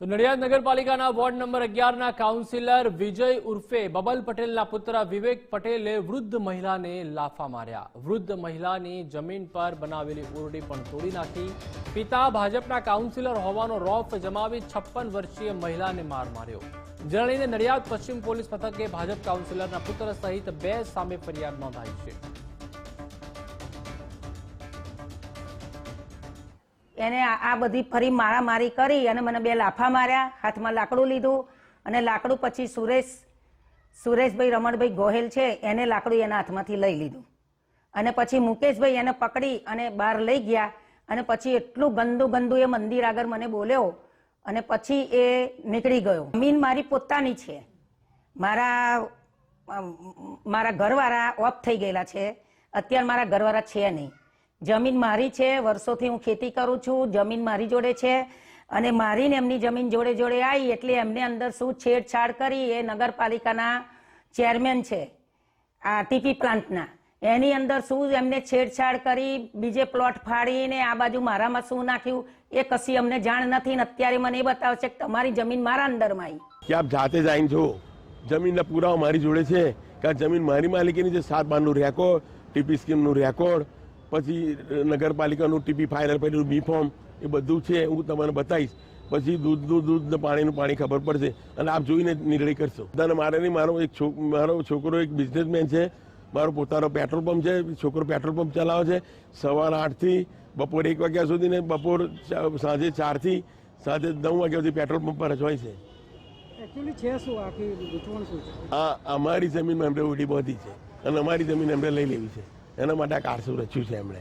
તો નડિયાદ નગરપાલિકાના ward number 11ના councillor વિજય ઉર્ફે બબલ પટેલના પુત્ર વિવેક પટેલે વૃદ્ધ મહિલાને લાફા માર્યા। વૃદ્ધ મહિલાની જમીન પર બનાવેલી ઓરડી પણ તોડી નાખી। પિતા ભાજપના કાઉન્સિલર હોવાનો રોફ જમાવી 56 વર્ષીય મહિલાને માર માર્યો। જેને લઈને નડિયાદ પશ્ચિમ પોલીસ મથકે ભાજપ કાઉન્સિલરના પુત્ર સહિત 2 સામે ફરિયાદ નોંધાઈ છે। એને આ બધી ફરી મારામારી કરી અને મને 2 લાફા માર્યા, હાથમાં લાકડું લીધું અને લાકડું પછી સુરેશભાઈ રમણભાઈ ગોહેલ છે એને લાકડું એના હાથમાંથી લઈ લીધું અને પછી મુકેશભાઈ એને પકડી અને બહાર લઈ ગયા અને પછી એટલું ગંદુ એ મંદિર આગળ મને બોલ્યો અને પછી એ નીકળી ગયો। જમીન મારી પોતાની છે, મારા ઘરવાળા ઓફ થઈ ગયેલા છે, અત્યારે મારા ઘરવાળા છે નહીં। જમીન મારી છે, વર્ષોથી હું ખેતી કરું છું, જમીન મારી જોડે છે અને મારીને એમની જમીન જોડે જોડે આવી એટલે એમને અંદર શું છેડછાડ કરી। એ નગરપાલિકાના ચેરમેન છે આ ટીપી પ્લાન્ટના, એની અંદર શું એમને છેડછાડ કરી, બીજે પ્લોટ ફાડીને આ બાજુ મારામાં શું નાખ્યું એ કશી અમને જાણ નથી ને અત્યારે મને એ બતાવે છે કે તમારી જમીન મારા અંદરમાં આવી। કે આપ જાતે જ આવીને જો જમીનના પુરાવા મારી જોડે છે કે આ જમીન મારી માલિકીની છે। 7 બારનું રેકોર્ડ, ટીપી સ્કીમનું રેકોર્ડ, પછી નગરપાલિકાનું ટીપી ફાઇનલ પેલું બી ફોર્મ એ બધું છે, હું તમને બતાવીશ। પછી દૂધ પાણીનું પાણી ખબર પડશે અને આપ જોઈને નિર્ણય કરશો। બધાને મારે નહીં, મારો છોકરો એક બિઝનેસમેન છે, મારો પોતાનો પેટ્રોલ પંપ છે, છોકરો પેટ્રોલ પંપ ચલાવે છે। સવારે 8 થી બપોરે 1 વાગ્યા સુધી ને સાંજે 4 થી સાંજે 9 વાગ્યા સુધી પેટ્રોલ પંપ પર જ હોય છે। આ અમારી જમીનમાં એમણે ઓરડી બાંધી છે અને અમારી જમીન એમણે લઈ લેવી છે, એના માટે આ કારસું રચ્યું છે એમણે।